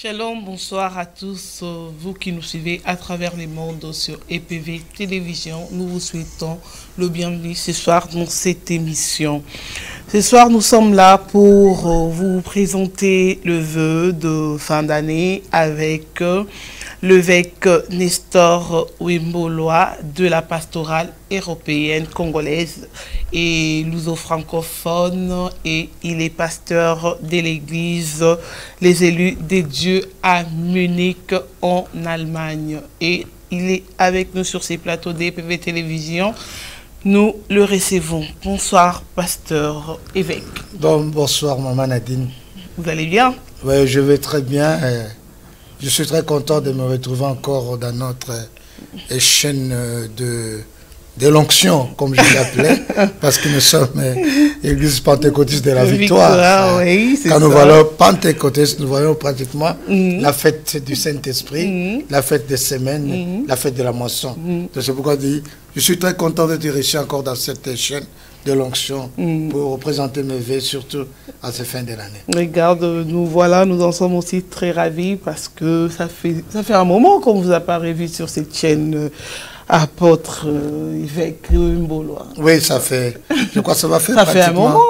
Shalom, bonsoir à tous, vous qui nous suivez à travers les mondes sur EPV Télévision. Nous vous souhaitons le bienvenu ce soir dans cette émission. Ce soir, nous sommes là pour vous présenter le vœu de fin d'année avec l'évêque Nestor Wimboloa de la pastorale européenne congolaise et luso-francophone, et il est pasteur de l'église Les Élus des Dieux à Munich en Allemagne, et il est avec nous sur ces plateaux d'EPV Télévision. Nous le recevons. Bonsoir, pasteur évêque. Bonsoir, maman Nadine. Vous allez bien? Oui, je vais très bien. Je suis très content de me retrouver encore dans notre chaîne de l'onction, comme je l'appelais, parce que nous sommes l'église pentecôtiste de la victoire. Oui, quand nous voyons pentecôtistes, nous voyons pratiquement la fête du Saint-Esprit, la fête des semaines, la fête de la moisson. Donc c'est pourquoi je suis très content d'être ici encore dans cette chaîne de l'onction pour représenter mes vœux, surtout à cette fin de l'année. Regarde, nous voilà, nous en sommes aussi très ravis parce que ça fait un moment qu'on ne vous a pas revu sur cette chaîne. Apôtre évêque Wimboloa. Oui, ça fait, je crois que ça va faire un moment.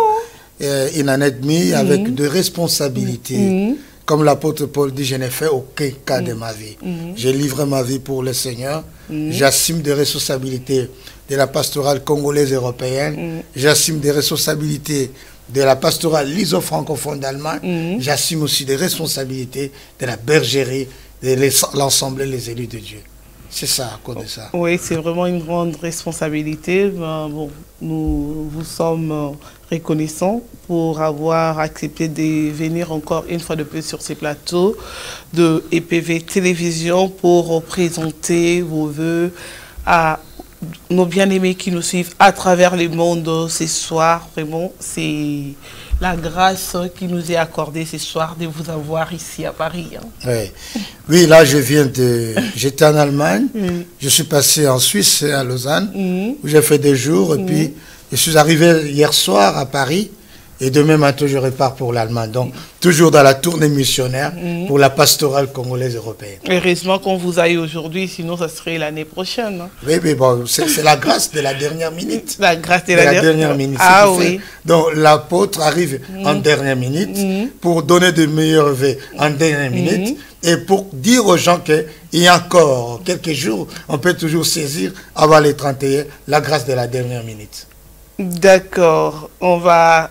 Une année et demie avec de responsabilités. Comme l'apôtre Paul dit, je n'ai fait aucun cas de ma vie. J'ai livré ma vie pour le Seigneur. J'assume des responsabilités de la pastorale congolaise européenne. J'assume des responsabilités de la pastorale luso-francophone d'Allemagne. J'assume aussi des responsabilités de la bergerie de l'ensemble des élus de Dieu. C'est ça, à cause de ça. Oui, c'est vraiment une grande responsabilité. Bon, nous vous sommes reconnaissants pour avoir accepté de venir encore une fois de plus sur ces plateaux de EPV Télévision pour présenter vos vœux à nos bien-aimés qui nous suivent à travers le monde ce soir. Vraiment, c'est la grâce qui nous est accordée ce soir de vous avoir ici à Paris. Oui, là, j'étais en Allemagne, je suis passé en Suisse, à Lausanne, où j'ai fait des jours, et puis je suis arrivé hier soir à Paris, et demain matin, je repars pour l'Allemagne. Donc, toujours dans la tournée missionnaire pour la pastorale congolaise européenne. Heureusement qu'on vous aille aujourd'hui, sinon ça serait l'année prochaine. Oui, mais bon, c'est la grâce de la dernière minute. La grâce de la dernière minute. Ah oui. Donc, l'apôtre arrive en dernière minute pour donner de meilleurs vœux en dernière minute et pour dire aux gens qu'il y a encore quelques jours, on peut toujours saisir avant les 31 la grâce de la dernière minute. D'accord. On va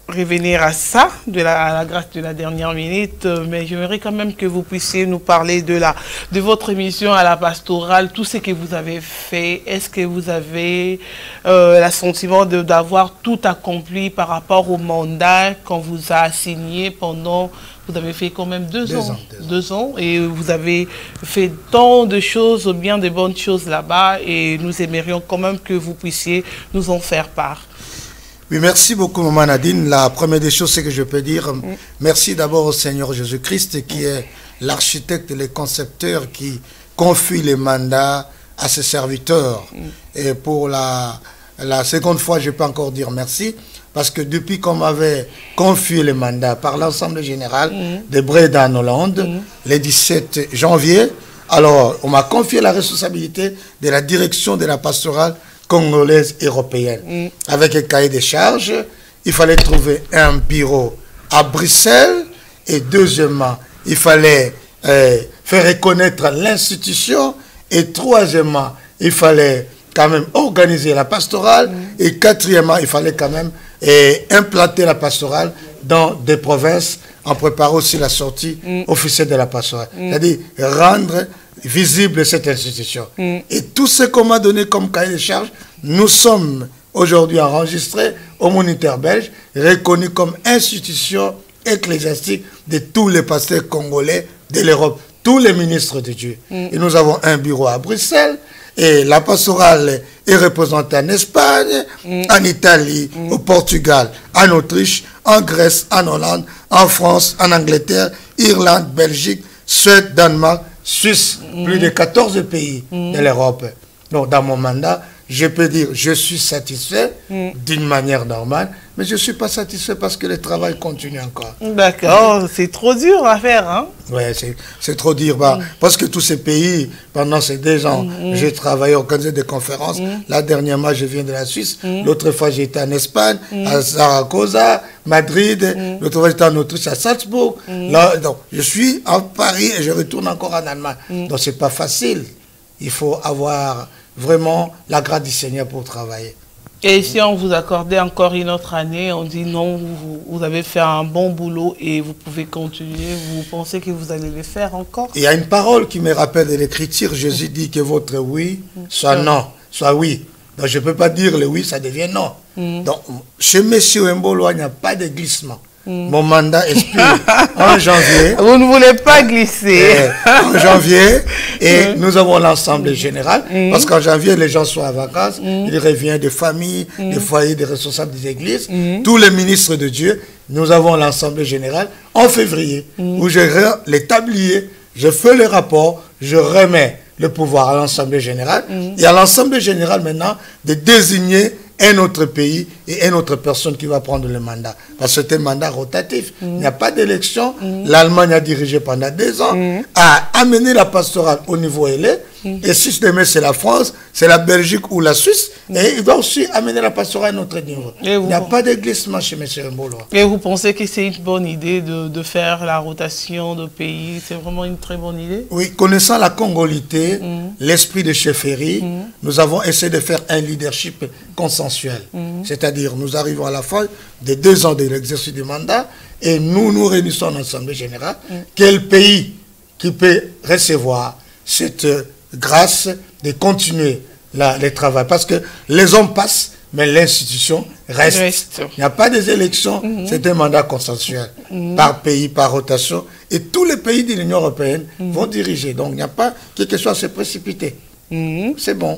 revenir à ça, à la grâce de la dernière minute, mais j'aimerais quand même que vous puissiez nous parler de votre mission à la pastorale, tout ce que vous avez fait. Est-ce que vous avez l'assentiment d'avoir tout accompli par rapport au mandat qu'on vous a assigné pendant, vous avez fait quand même deux ans, et vous avez fait tant de choses, bien de bonnes choses là-bas, et nous aimerions quand même que vous puissiez nous en faire part. Oui, merci beaucoup, maman Nadine. La première des choses, c'est que je peux dire merci d'abord au Seigneur Jésus-Christ, qui est l'architecte et le concepteur qui confie les mandats à ses serviteurs. Et pour la seconde fois, je peux encore dire merci, parce que depuis qu'on m'avait confié les mandats par l'Assemblée générale de Breda en Hollande, le 17 janvier, alors on m'a confié la responsabilité de la direction de la pastorale congolaise européenne. Avec un cahier de charges, il fallait trouver un bureau à Bruxelles, et deuxièmement, il fallait faire reconnaître l'institution, et troisièmement, il fallait quand même organiser la pastorale, et quatrièmement, il fallait quand même implanter la pastorale dans des provinces, en préparant aussi la sortie officielle de la pastorale. C'est-à-dire rendre visible cette institution. Et tout ce qu'on m'a donné comme cahier de charge, nous sommes aujourd'hui enregistrés au Moniteur belge, reconnu comme institution ecclésiastique de tous les pasteurs congolais de l'Europe, tous les ministres de Dieu. Et nous avons un bureau à Bruxelles, et la pastorale est représentée en Espagne, en Italie, au Portugal, en Autriche, en Grèce, en Hollande, en France, en Angleterre, Irlande, Belgique, Suède, Danemark, Suisse, plus de 14 pays de l'Europe. Donc, dans mon mandat, je peux dire je suis satisfait d'une manière normale, mais je ne suis pas satisfait parce que le travail continue encore. D'accord, c'est trop dur à faire, hein? Ouais, c'est trop dire. Bah, parce que tous ces pays, pendant ces 2 ans, j'ai travaillé, organisé des conférences. La dernière fois, je viens de la Suisse. L'autre fois, j'étais en Espagne, à Zaragoza, Madrid. L'autre fois, j'étais en Autriche, à Salzbourg. Là, donc, je suis à Paris et je retourne encore en Allemagne. Donc, c'est pas facile. Il faut avoir vraiment la grâce du Seigneur pour travailler. Et si on vous accordait encore une autre année, on dit non, vous avez fait un bon boulot et vous pouvez continuer, vous pensez que vous allez le faire encore? Il y a une parole qui me rappelle de l'Écriture. Jésus dit que votre oui soit non, soit oui. Donc je ne peux pas dire le oui, ça devient non. Donc chez M. Mbolo, il n'y a pas de glissement. Mon mandat expire en janvier. Vous ne voulez pas glisser. En janvier, et nous avons l'Assemblée générale, parce qu'en janvier, les gens sont en vacances, ils reviennent des familles, des foyers, des responsables des églises, tous les ministres de Dieu. Nous avons l'Assemblée générale en février, où je rends les tabliers, je fais le rapport, je remets le pouvoir à l'Assemblée générale, et à l'Assemblée générale maintenant de désigner un autre pays et une autre personne qui va prendre le mandat. Parce que c'est un mandat rotatif. Il n'y a pas d'élection. L'Allemagne a dirigé pendant 2 ans, a amené la pastorale au niveau élevé. Et si demain c'est la France, c'est la Belgique ou la Suisse, et il va aussi amener la pastorale à un autre niveau. Il n'y a pas de glissement chez M. Mbolo. Et vous pensez que c'est une bonne idée de faire la rotation de pays? C'est vraiment une très bonne idée? Oui, connaissant la congolité, l'esprit de chefferie, nous avons essayé de faire un leadership consensuel. C'est-à-dire, nous arrivons à la fin des 2 ans de l'exercice du mandat et nous nous réunissons en Assemblée générale. Quel pays qui peut recevoir cette grâce de continuer le travail? Parce que les hommes passent, mais l'institution reste. Il n'y a pas des élections, c'est un mandat consensuel, par pays, par rotation. Et tous les pays de l'Union européenne vont diriger. Donc, il n'y a pas quelque chose à se précipiter. C'est bon.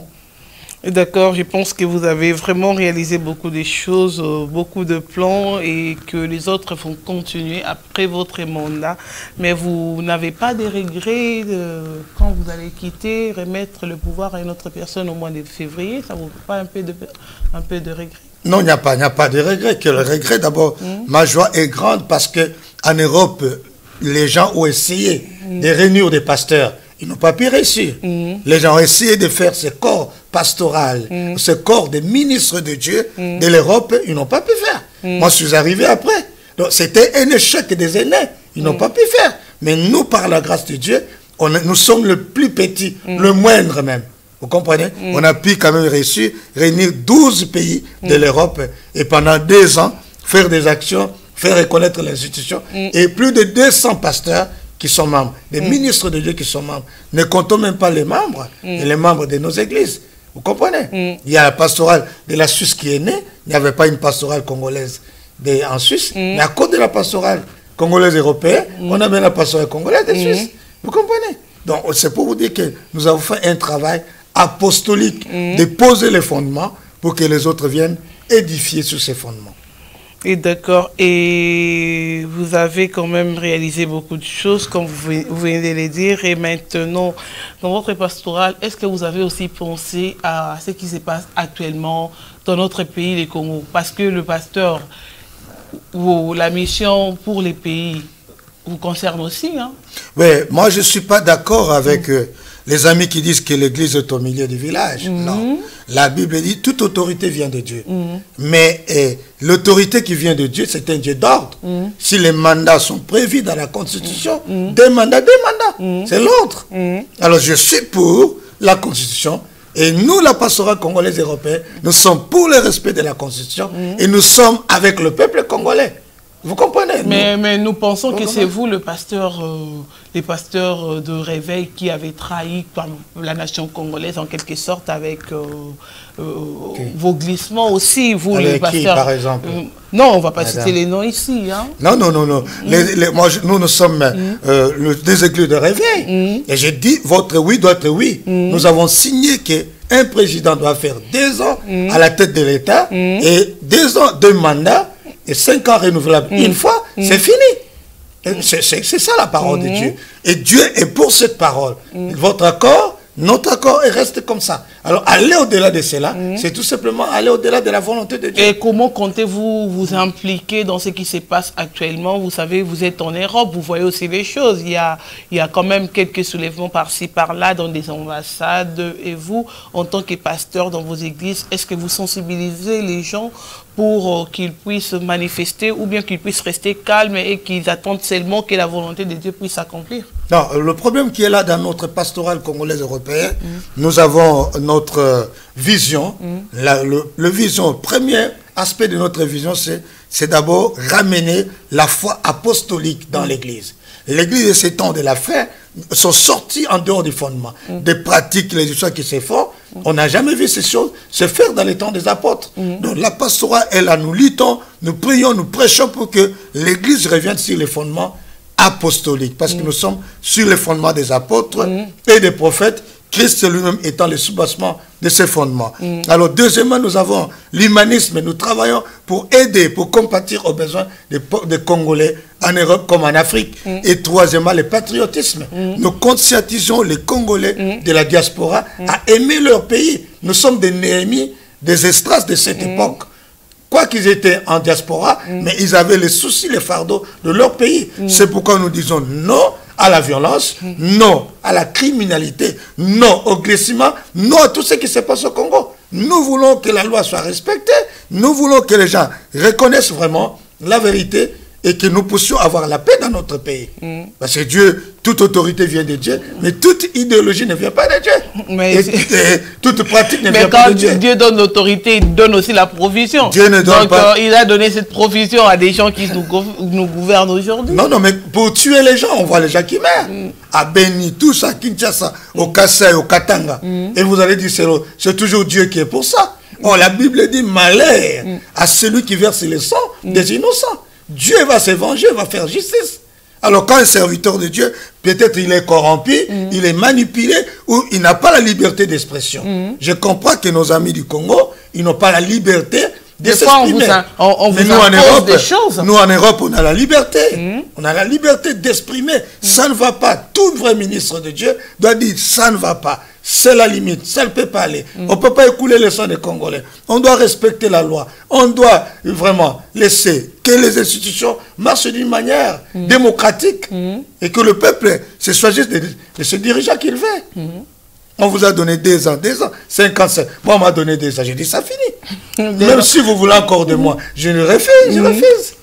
D'accord, je pense que vous avez vraiment réalisé beaucoup de choses, beaucoup de plans et que les autres vont continuer après votre mandat. Mais vous n'avez pas de regrets quand vous allez quitter, remettre le pouvoir à une autre personne au mois de février? Ça vous fait pas un peu de regret? Non, il n'y a pas de regret. Que le regret, d'abord, ma joie est grande parce qu'en Europe, les gens ont essayé de réunir des pasteurs. Ils n'ont pas pu réussir. Les gens ont essayé de faire ce corps pastoral, ce corps de ministres de Dieu de l'Europe, ils n'ont pas pu faire. Moi, je suis arrivé après. Donc, c'était un échec des aînés. Ils n'ont pas pu faire. Mais nous, par la grâce de Dieu, nous sommes le plus petit, le moindre même. Vous comprenez? On a pu quand même réussir, réunir 12 pays de l'Europe et pendant 2 ans, faire des actions, faire reconnaître l'institution et plus de 200 pasteurs qui sont membres, des ministres de Dieu qui sont membres. Ne comptons même pas les membres, et les membres de nos églises. Vous comprenez? Il y a la pastorale de la Suisse qui est née, il n'y avait pas une pastorale congolaise en Suisse, mais à cause de la pastorale congolaise européenne, on a mis la pastorale congolaise de Suisse. Vous comprenez? Donc c'est pour vous dire que nous avons fait un travail apostolique de poser les fondements pour que les autres viennent édifier sur ces fondements. Et d'accord. Et vous avez quand même réalisé beaucoup de choses, comme vous venez de le dire. Et maintenant, dans votre pastoral, est-ce que vous avez aussi pensé à ce qui se passe actuellement dans notre pays, les Congo? Parce que le pasteur, ou la mission pour les pays, vous concerne aussi, hein? Oui, moi je ne suis pas d'accord avec les amis qui disent que l'église est au milieu du village. Non. La Bible dit toute autorité vient de Dieu. Mais l'autorité qui vient de Dieu, c'est un Dieu d'ordre. Si les mandats sont prévus dans la Constitution, des mandats, c'est l'ordre. Alors je suis pour la Constitution. Et nous, la pastorale congolaise européenne, nous sommes pour le respect de la Constitution et nous sommes avec le peuple congolais. Vous comprenez? Mais nous pensons que c'est vous, les pasteurs de réveil, qui avez trahi la nation congolaise en quelque sorte avec vos glissements aussi, vous avec les pasteurs. Qui, par exemple? Non, on ne va pas citer les noms ici. Hein? Non. Nous sommes des églises de réveil. Et j'ai dit, votre oui doit être oui. Nous avons signé qu'un président doit faire 2 ans à la tête de l'État et 2 ans, 2 mandats. Et 5 ans renouvelables une fois, c'est fini. C'est ça la parole de Dieu. Et Dieu est pour cette parole. Votre accord, notre accord, il reste comme ça. Alors, aller au-delà de cela, c'est tout simplement aller au-delà de la volonté de Dieu. Et comment comptez-vous vous impliquer dans ce qui se passe actuellement? Vous savez, vous êtes en Europe, vous voyez aussi les choses. Il y a quand même quelques soulèvements par-ci, par-là, dans des ambassades. Et vous, en tant que pasteur dans vos églises, est-ce que vous sensibilisez les gens pour qu'ils puissent manifester ou bien qu'ils puissent rester calmes et qu'ils attendent seulement que la volonté de Dieu puisse s'accomplir? Non, le problème qui est là dans notre pastoral congolais européen, nous avons notre vision. Le vision, premier aspect de notre vision, c'est d'abord ramener la foi apostolique dans l'Église. L'Église de ces temps de la fin sont sortis en dehors du fondement. Des pratiques, les histoires qui se font, on n'a jamais vu ces choses se faire dans les temps des apôtres. Donc la pastorale est là, nous luttons, nous prions, nous prêchons pour que l'Église revienne sur les fondements apostoliques. Parce que nous sommes sur les fondements des apôtres et des prophètes, Christ lui-même étant le soubassement de ces fondements. Alors deuxièmement, nous avons l'humanisme. Nous travaillons pour aider, pour compatir aux besoins des Congolais en Europe comme en Afrique. Et troisièmement, le patriotisme. Nous conscientisons les Congolais de la diaspora à aimer leur pays. Nous sommes des Néhémies, des Esdras de cette époque. Quoi qu'ils étaient en diaspora, mais ils avaient les soucis, les fardeaux de leur pays. C'est pourquoi nous disons non à la violence, non à la criminalité, non au glissement, non à tout ce qui se passe au Congo. Nous voulons que la loi soit respectée, nous voulons que les gens reconnaissent vraiment la vérité et que nous puissions avoir la paix dans notre pays. Parce que Dieu, toute autorité vient de Dieu, mais toute idéologie ne vient pas de Dieu. Mais toute pratique ne mais vient pas de Dieu. Mais quand Dieu donne l'autorité, il donne aussi la provision. Dieu ne donne pas. Il a donné cette provision à des gens qui nous gouvernent aujourd'hui. Non, mais pour tuer les gens, on voit les gens qui meurent. À Beni, tout ça, à Kinshasa, au Kassai, au Katanga. Et vous allez dire, c'est toujours Dieu qui est pour ça. Or, la Bible dit malheur à celui qui verse le sang des innocents. Dieu va se venger, va faire justice. Alors quand un serviteur de Dieu, peut-être il est corrompu, il est manipulé, ou il n'a pas la liberté d'expression. Je comprends que nos amis du Congo, ils n'ont pas la liberté de s'exprimer. Mais nous en Europe, des choses. Nous en Europe, on a la liberté. On a la liberté d'exprimer. Ça ne va pas. Tout vrai ministre de Dieu doit dire ça ne va pas. C'est la limite, ça ne peut pas aller. On ne peut pas écouler le sang des Congolais. On doit respecter la loi. On doit vraiment laisser que les institutions marchent d'une manière démocratique et que le peuple se choisisse de ce dirigeant qu'il veut. On vous a donné 2 ans, 55. Moi, on m'a donné 2 ans. J'ai dit, ça finit. Même si vous voulez encore de moi, je ne refuse, je refuse.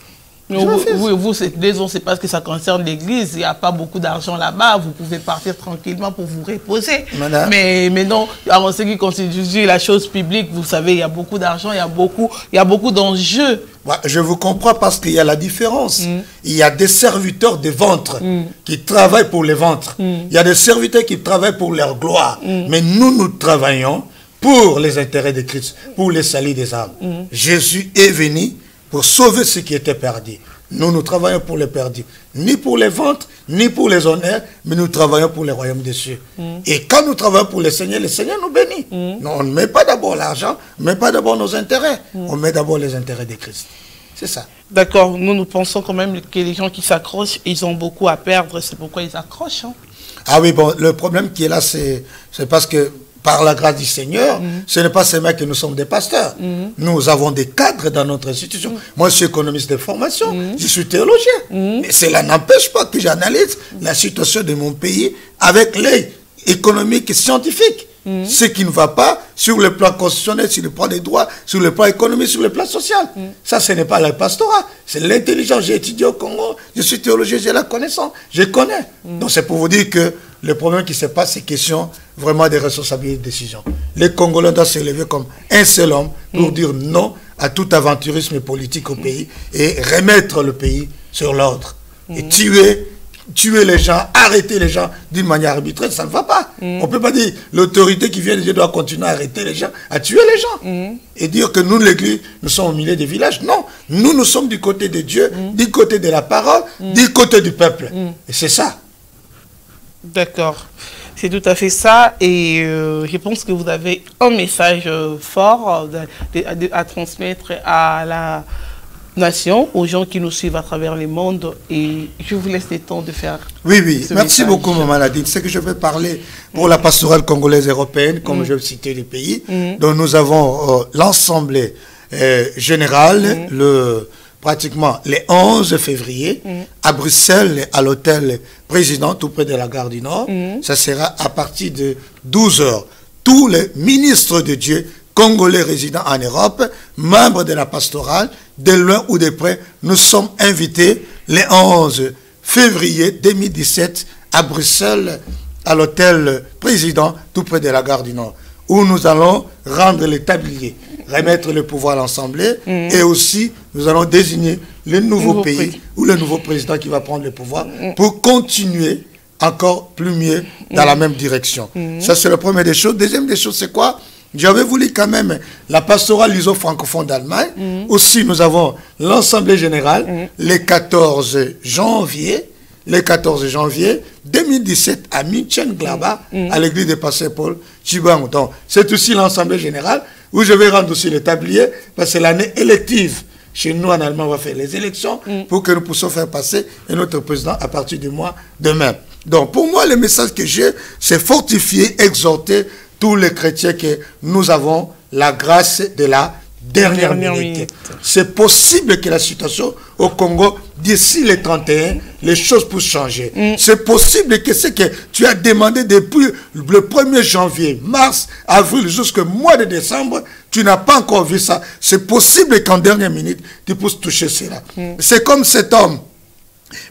Vous, ces 2 ans, c'est parce que ça concerne l'église. Il n'y a pas beaucoup d'argent là-bas. Vous pouvez partir tranquillement pour vous reposer. Mais non, en ce qui constitue la chose publique, vous savez, il y a beaucoup d'argent, il y a beaucoup d'enjeux. Je vous comprends parce qu'il y a la différence. Il y a des serviteurs de ventre qui travaillent pour les ventres. Il y a des serviteurs qui travaillent pour leur gloire. Mais nous travaillons pour les intérêts de Christ, pour les salut des âmes. Jésus est venu pour sauver ceux qui étaient perdus. Nous travaillons pour les perdus. Ni pour les ventres, ni pour les honneurs, mais nous travaillons pour les royaumes des cieux. Et quand nous travaillons pour le Seigneur nous bénit. Non, on ne met pas d'abord l'argent, on ne met pas d'abord nos intérêts. On met d'abord les intérêts de Christ. C'est ça. D'accord. Nous pensons quand même que les gens qui s'accrochent, ils ont beaucoup à perdre. C'est pourquoi ils accrochent. Ah oui, bon, le problème qui est là, c'est parce que par la grâce du Seigneur, ce n'est pas seulement que nous sommes des pasteurs. Nous avons des cadres dans notre institution. Moi, je suis économiste de formation, je suis théologien. Mais cela n'empêche pas que j'analyse la situation de mon pays avec l'œil économique et scientifique. Ce qui ne va pas sur le plan constitutionnel, sur le plan des droits, sur le plan économique, sur le plan social. Ça, ce n'est pas le pastorat. C'est l'intelligence. J'ai étudié au Congo, je suis théologien, j'ai la connaissance, je connais. Donc c'est pour vous dire que le problème qui se passe, c'est question vraiment des responsabilités de décision. Les Congolais doivent se lever comme un seul homme pour dire non à tout aventurisme politique au pays et remettre le pays sur l'ordre. Et tuer les gens, arrêter les gens d'une manière arbitraire, ça ne va pas. On ne peut pas dire l'autorité qui vient de Dieu doit continuer à arrêter les gens, à tuer les gens. Et dire que nous, l'Église, nous sommes au milieu des villages. Non, nous sommes du côté de Dieu, du côté de la parole, du côté du peuple. Et c'est ça. D'accord. C'est tout à fait ça. Et je pense que vous avez un message fort à transmettre à nation, aux gens qui nous suivent à travers le monde. Et je vous laisse le temps de faire. Oui, oui. Merci message. beaucoup, Maman Nadine. C'est que je vais parler pour la pastorale congolaise européenne, comme je vais citer les pays, dont nous avons l'Assemblée générale, pratiquement le 11 février, à Bruxelles, à l'hôtel Président, tout près de la gare du Nord. Ça sera à partir de 12 h. Tous les ministres de Dieu congolais résidant en Europe, membres de la pastorale, de loin ou de près, nous sommes invités le 11 février 2017 à Bruxelles, à l'hôtel Président, tout près de la gare du Nord, où nous allons rendre les tabliers, remettre le pouvoir à l'Assemblée, et aussi nous allons désigner le nouveau pays ou le nouveau président qui va prendre le pouvoir pour continuer encore plus mieux dans la même direction. Ça, c'est la première des choses. Deuxième des choses, c'est quoi? J'avais voulu quand même la pastorale luso-francophone d'Allemagne. Aussi, nous avons l'Assemblée générale le 14 janvier 2017 à München-Gladbach, à l'église de Pasteur Paul Chibang. Donc, c'est aussi l'Assemblée générale où je vais rendre aussi le tablier parce que c'est l'année élective. Chez nous, en Allemagne, on va faire les élections pour que nous puissions faire passer notre président à partir du mois de mai. Donc, pour moi, le message que j'ai, c'est fortifier, exhorter tous les chrétiens que nous avons la grâce de la dernière minute. C'est possible que la situation au Congo, d'ici les 31, les choses puissent changer. C'est possible que ce que tu as demandé depuis le 1er janvier, mars, avril, jusqu'au mois de décembre, tu n'as pas encore vu ça. C'est possible qu'en dernière minute, tu puisses toucher cela. C'est comme cet homme,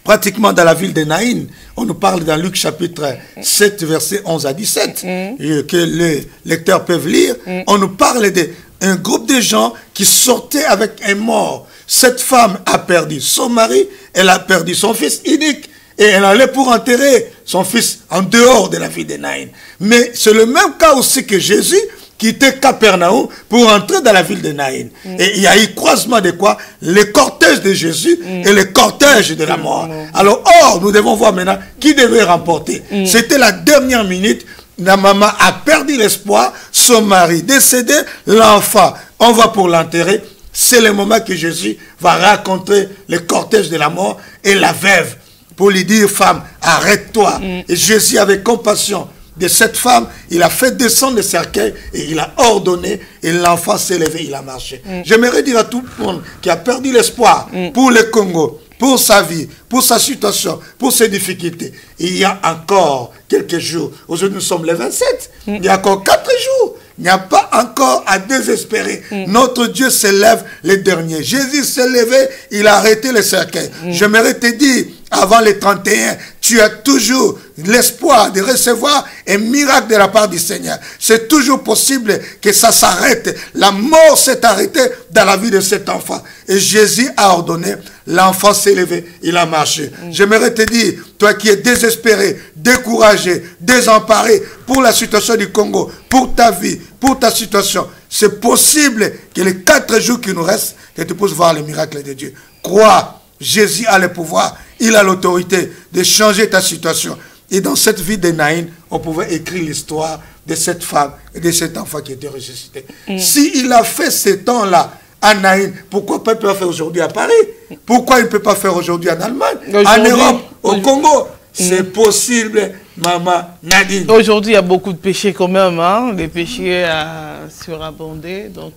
pratiquement dans la ville de Naïn, on nous parle dans Luc chapitre 7, versets 11 à 17, que les lecteurs peuvent lire. On nous parle d'un groupe de gens qui sortaient avec un mort. Cette femme a perdu son mari, elle a perdu son fils unique, et elle allait pour enterrer son fils en dehors de la ville de Naïn. Mais c'est le même cas aussi que Jésus, quitter Capernaum pour entrer dans la ville de Naïn. Et il y a eu croisement de quoi? Le cortège de Jésus et le cortège de la mort. Alors, nous devons voir maintenant qui devait remporter. C'était la dernière minute. La maman a perdu l'espoir. Son mari décédé. L'enfant, on va pour l'enterrer. C'est le moment que Jésus va rencontrer le cortège de la mort et la veuve pour lui dire, femme, arrête-toi. Et Jésus, avec compassion de cette femme, il a fait descendre le cercueil et il a ordonné et l'enfant s'est levé, il a marché. J'aimerais dire à tout le monde qui a perdu l'espoir pour le Congo, pour sa vie, pour sa situation, pour ses difficultés. Il y a encore quelques jours. Aujourd'hui, nous sommes le 27. Il y a encore 4 jours. Il n'y a pas encore à désespérer. Notre Dieu s'élève le dernier. Jésus s'est levé, il a arrêté le cercueil. J'aimerais te dire, avant les 31, tu as toujours l'espoir de recevoir un miracle de la part du Seigneur. C'est toujours possible que ça s'arrête. La mort s'est arrêtée dans la vie de cet enfant. Et Jésus a ordonné, l'enfant s'est levé, il a marché. J'aimerais te dire, toi qui es désespéré, découragé, désemparé pour la situation du Congo, pour ta vie, pour ta situation, c'est possible que les 4 jours qui nous restent, que tu puisses voir le miracle de Dieu. Crois, Jésus a le pouvoir, il a l'autorité de changer ta situation. Et dans cette vie de Naïn, on pouvait écrire l'histoire de cette femme et de cet enfant qui était ressuscité. S'il a fait ce temps-là à Naïn, pourquoi il ne peut pas faire aujourd'hui à Paris? Pourquoi il ne peut pas faire aujourd'hui en Allemagne, en Europe, au Congo? C'est possible, Maman Nadine. Aujourd'hui, il y a beaucoup de péchés quand même, hein? Les péchés surabondés, donc...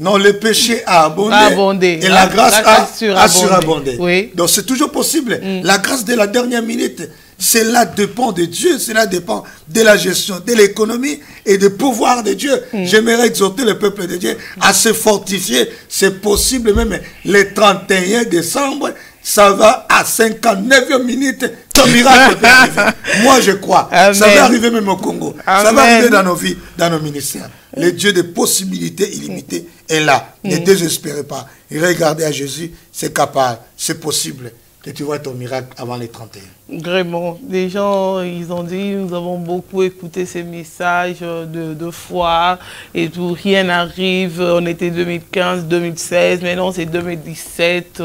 Non, le péché a abondé, et la grâce a surabondé. Oui. Donc c'est toujours possible. La grâce de la dernière minute, cela dépend de Dieu, cela dépend de la gestion, de l'économie et du pouvoir de Dieu. J'aimerais exhorter le peuple de Dieu à se fortifier. C'est possible même le 31 décembre, ça va à 59e minute, ton miracle peut arriver. Moi je crois. Amen. Ça va arriver même au Congo. Amen. Ça va arriver dans nos vies, dans nos ministères. Le Dieu des possibilités illimitées est là. Ne désespérez pas. Et regardez à Jésus, c'est capable, c'est possible que tu vois ton miracle avant les 31. Vraiment. Les gens, ils ont dit, nous avons beaucoup écouté ces messages de foi et tout, rien n'arrive. On était 2015, 2016, maintenant c'est 2017.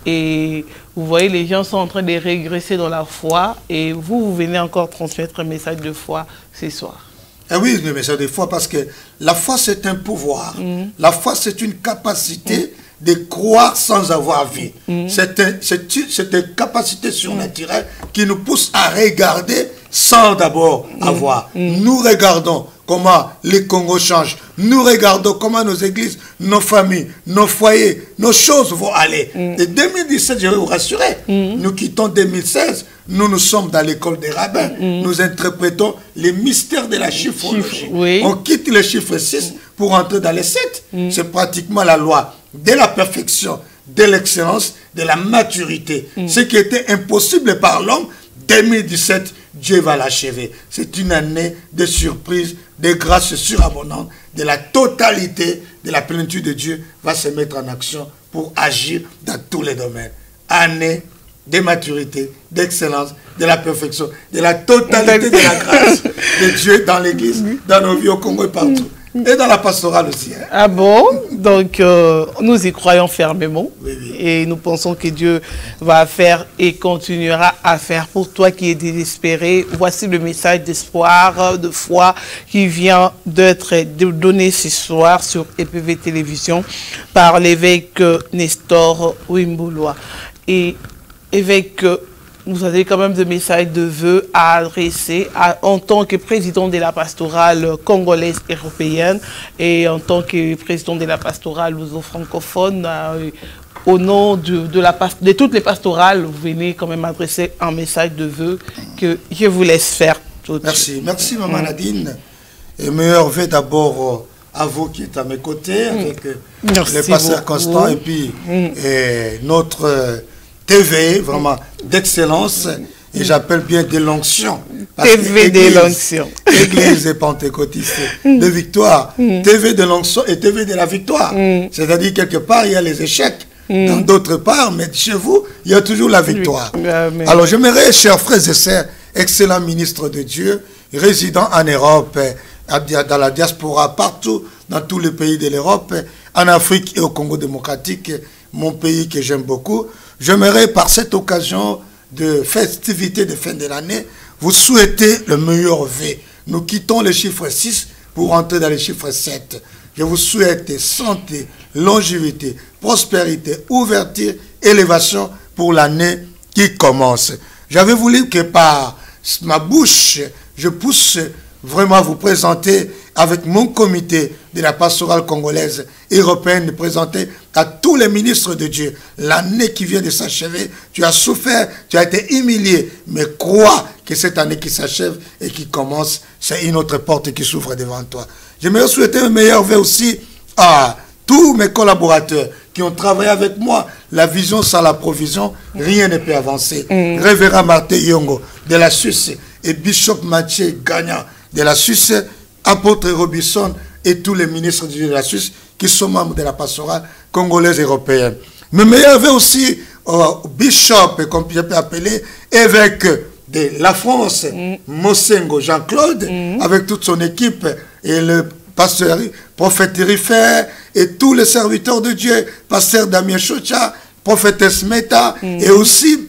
Et vous voyez, les gens sont en train de régresser dans la foi et vous venez encore transmettre un message de foi ce soir. Ah oui, le message de foi, parce que la foi, c'est un pouvoir. La foi, c'est une capacité de croire sans avoir vu. C'est une capacité surnaturelle qui nous pousse à regarder sans d'abord avoir. Nous regardons comment les Congos changent. Nous regardons comment nos églises, nos familles, nos foyers, nos choses vont aller. Et 2017, je vais vous rassurer, nous quittons 2016, nous sommes dans l'école des rabbins. Nous interprétons les mystères de la chiffrologie. On quitte le chiffre 6 pour entrer dans les 7. C'est pratiquement la loi de la perfection, de l'excellence, de la maturité. Ce qui était impossible par l'homme, 2017, Dieu va l'achever. C'est une année de surprise, de grâce surabondante, de la totalité de la plénitude de Dieu va se mettre en action pour agir dans tous les domaines. Année de maturité, d'excellence, de la perfection, de la totalité de la grâce de Dieu dans l'église, dans nos vies au Congo et partout. Et dans la pastorale aussi. Hein. Ah bon? Donc, nous y croyons fermement. Et nous pensons que Dieu va faire et continuera à faire pour toi qui es désespéré. Voici le message d'espoir, de foi qui vient d'être donné ce soir sur EPV Télévision par l'évêque Nestor Wimboulois. Et évêque, vous avez quand même des messages de vœux à adresser en tant que président de la pastorale congolaise européenne et en tant que président de la pastorale luso-francophone. Au nom de toutes les pastorales, vous venez quand même adresser un message de vœux que je vous laisse faire tout de suite. Merci Maman Nadine. Et meilleurs vœux d'abord à vous qui êtes à mes côtés, avec les pasteurs Constant et puis notre TV, vraiment d'excellence, et j'appelle bien de l'onction. TV de l'onction. Église pentecôtiste de victoire. TV de l'onction et TV de la victoire. C'est-à-dire, quelque part, il y a les échecs. Dans d'autres parts, mais chez vous, il y a toujours la victoire. Alors, j'aimerais, chers frères et sœurs, excellents ministres de Dieu, résidant en Europe, dans la diaspora, partout, dans tous les pays de l'Europe, en Afrique et au Congo démocratique, mon pays que j'aime beaucoup, j'aimerais par cette occasion de festivité de fin de l'année, vous souhaiter le meilleur vœu. Nous quittons le chiffre 6 pour entrer dans le chiffre 7. Je vous souhaite santé, longévité, prospérité, ouverture, élévation pour l'année qui commence. J'avais voulu que par ma bouche, je puisse vraiment vous présenter avec mon comité de la pastorale congolaise européenne, de présenter à tous les ministres de Dieu l'année qui vient de s'achever. Tu as souffert, tu as été humilié, mais crois que cette année qui s'achève et qui commence, c'est une autre porte qui s'ouvre devant toi. J'aimerais souhaiter un meilleur vœu aussi à tous mes collaborateurs qui ont travaillé avec moi. La vision sans la provision, rien ne peut avancer. Révérend Martin Yongo de la Suisse et Bishop Mathieu Gagnant de la Suisse, apôtre Robinson et tous les ministres de la Suisse qui sont membres de la pastorale congolaise européenne. Mais meilleur vœu aussi au bishop, comme je peux appeler, évêque de la France, Mosengo Jean-Claude, avec toute son équipe, et le pasteur, prophète Rifer, et tous les serviteurs de Dieu, pasteur Damien Chocha, prophétesse Meta, et aussi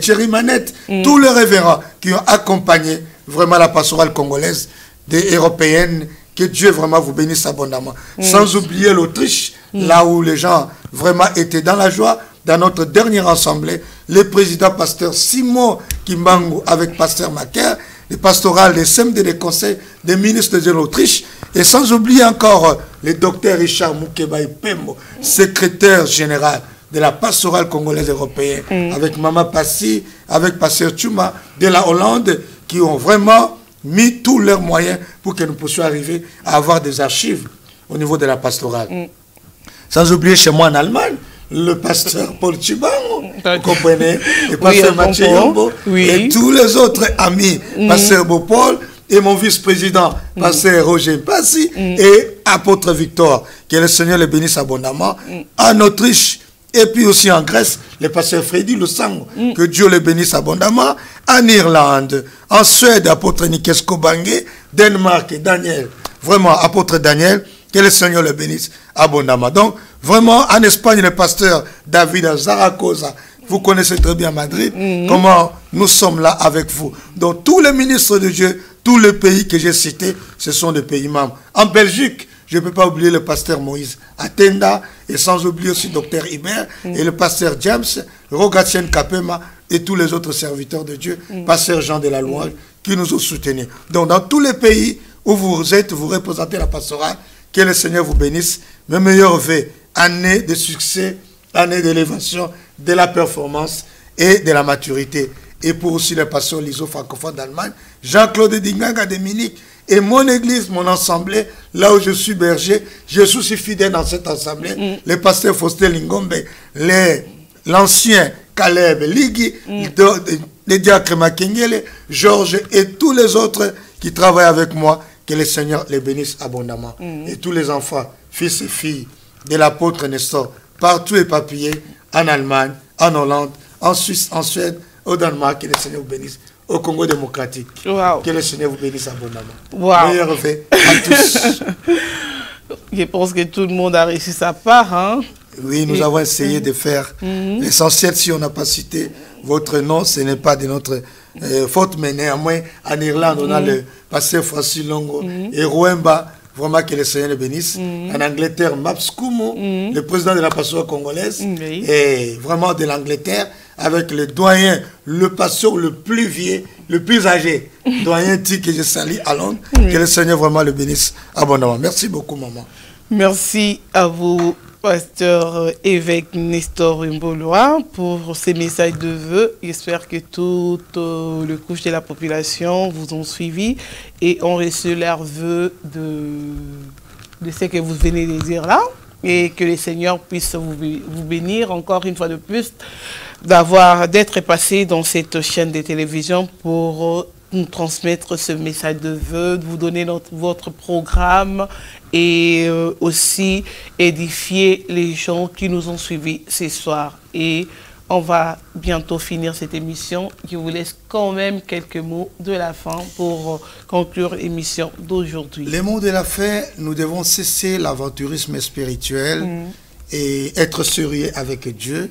Thierry Manette, tous les révérends qui ont accompagné vraiment la pastorale congolaise des européennes, que Dieu vraiment vous bénisse abondamment. Sans oublier l'Autriche, là où les gens vraiment étaient dans la joie. Dans notre dernière assemblée, le président pasteur Simon Kimbangu avec pasteur Macaire, les pastorales des CMD des conseils des ministres de l'Autriche, et sans oublier encore le docteur Richard Moukeba Pembo, secrétaire général de la pastorale congolaise européenne, avec Mama Passi, avec pasteur Tchouma de la Hollande, qui ont vraiment mis tous leurs moyens pour que nous puissions arriver à avoir des archives au niveau de la pastorale. Sans oublier chez moi en Allemagne, le pasteur Paul Chibango, vous comprenez, le pasteur Mathieu Yombo, et tous les autres amis, pasteur Bopol, et mon vice-président, pasteur Roger Passi, et apôtre Victor, que le Seigneur le bénisse abondamment, en Autriche, et puis aussi en Grèce, le pasteur Freddy Lusango, que Dieu le bénisse abondamment, en Irlande, en Suède, apôtre Nikesko Bangé, Danemark, Daniel, vraiment, apôtre Daniel, que le Seigneur le bénisse abondamment. Donc, vraiment, en Espagne, le pasteur David Zaragoza, vous connaissez très bien Madrid, comment nous sommes là avec vous. Donc, tous les ministres de Dieu, tous les pays que j'ai cités, ce sont des pays membres. En Belgique, Je ne peux pas oublier le pasteur Moïse Atenda, et sans oublier aussi Dr Iber, et le pasteur James, Rogatien Kapema, et tous les autres serviteurs de Dieu, pasteur Jean de la Louange, qui nous ont soutenus. Donc dans tous les pays où vous êtes, vous représentez la pastorale, que le Seigneur vous bénisse. Mes meilleurs vœux, année de succès, année d'élévation, de la performance et de la maturité. Et pour aussi les pasteurs Liso francophones d'Allemagne, Jean-Claude Dinganga Dominique, et mon église, mon assemblée, là où je suis berger, je suis aussi fidèle dans cette assemblée. Les pasteurs Faustin Lingombe, l'ancien Caleb Ligi, le diacre Makengele, Georges et tous les autres qui travaillent avec moi, que le Seigneur les bénisse abondamment. Et tous les enfants, fils et filles de l'apôtre Nestor, partout éparpillés, en Allemagne, en Hollande, en Suisse, en Suède, au Danemark, que le Seigneur vous bénisse. Au Congo démocratique. Wow. Que le Seigneur vous bénisse abondamment. Wow. Meilleurs vœux à tous. Je pense que tout le monde a réussi sa part. Hein? Oui, nous avons essayé de faire l'essentiel. Si on n'a pas cité votre nom, ce n'est pas de notre faute, mais néanmoins, en Irlande, on a le pasteur Francis Longo et Rwemba. Vraiment que le Seigneur le bénisse. En Angleterre, Maps Kumo, le président de la pastorale congolaise, et vraiment de l'Angleterre, avec le doyen, le pasteur le plus vieux, le plus âgé, doyen T que je salue à Londres. Que le Seigneur vraiment le bénisse abondamment. Merci beaucoup, maman. Merci à vous, pasteur évêque Nestor Mboloa, pour ces messages de vœux. J'espère que toutes les couches de la population vous ont suivi et ont reçu leurs vœux de ce que vous venez de dire là. Et que le Seigneur puisse vous bénir encore une fois de plus d'être passé dans cette chaîne de télévision pour nous transmettre ce message de vœux, de vous donner votre programme et aussi édifier les gens qui nous ont suivis ce soir. Et on va bientôt finir cette émission. Je vous laisse quand même quelques mots de la fin pour conclure l'émission d'aujourd'hui. Les mots de la fin, nous devons cesser l'aventurisme spirituel et être sérieux avec Dieu,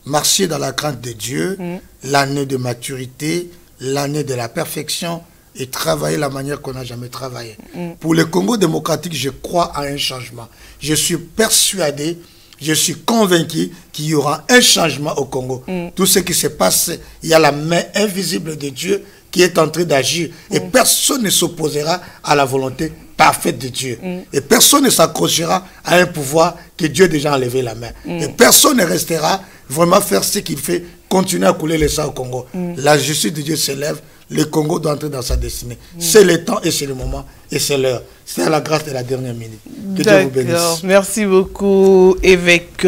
marcher dans la crainte de Dieu, l'année de maturité, l'année de la perfection et travailler la manière qu'on n'a jamais travaillé. Pour le Congo démocratique, je crois à un changement. Je suis persuadé, je suis convaincu qu'il y aura un changement au Congo. Tout ce qui se passe, il y a la main invisible de Dieu qui est en train d'agir. Et personne ne s'opposera à la volonté parfaite de Dieu. Et personne ne s'accrochera à un pouvoir que Dieu a déjà enlevé la main. Et personne ne restera vraiment faire ce qu'il fait, continuer à couler le sang au Congo. La justice de Dieu s'élève. Le Congo doit entrer dans sa destinée. C'est le temps et c'est le moment et c'est l'heure. C'est à la grâce de la dernière minute. Que Dieu vous bénisse. Merci beaucoup, évêque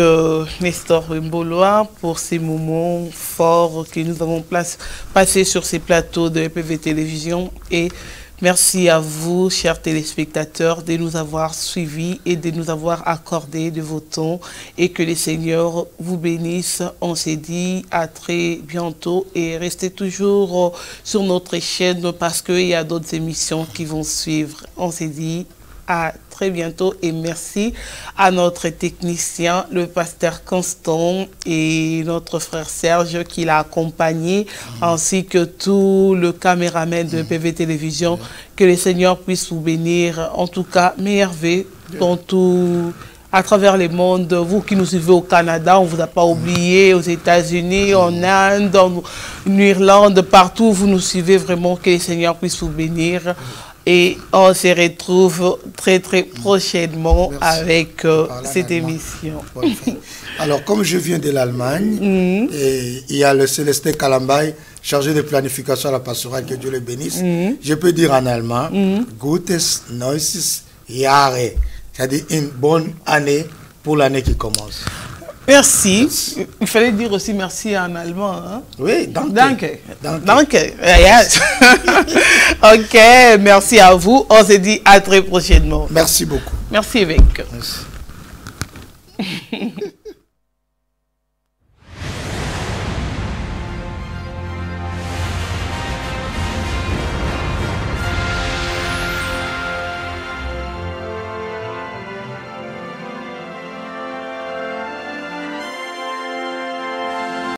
Nestor Mboloa, pour ces moments forts que nous avons passés sur ces plateaux de EPV Télévision. Et merci à vous, chers téléspectateurs, de nous avoir suivis et de nous avoir accordé de vos temps. Et que le Seigneur vous bénisse. On s'est dit à très bientôt et restez toujours sur notre chaîne parce qu'il y a d'autres émissions qui vont suivre. On s'est dit à très bientôt et merci à notre technicien, le pasteur Constant et notre frère Serge qui l'a accompagné, ainsi que tout le caméraman de PV Télévision. Que le Seigneur puisse vous bénir, en tout cas, m'énerver dans tout, à travers le monde. Vous qui nous suivez au Canada, on ne vous a pas oublié, aux États-Unis, en Inde, en Irlande, partout, vous nous suivez vraiment. Que le Seigneur puisse vous bénir. Et on se retrouve très très prochainement avec cette émission. Alors, comme je viens de l'Allemagne, et il y a le Célestin Kalambay, chargé de planification à la pastorale, que Dieu le bénisse, je peux dire en allemand, Gutes neues Jahre, c'est-à-dire une bonne année pour l'année qui commence. Merci. Il fallait dire aussi merci en allemand. Hein? Oui, danke. Danke. Danke. Danke. Yes. Ok, merci à vous. On se dit à très prochainement. Merci beaucoup. Merci, évêque. Merci.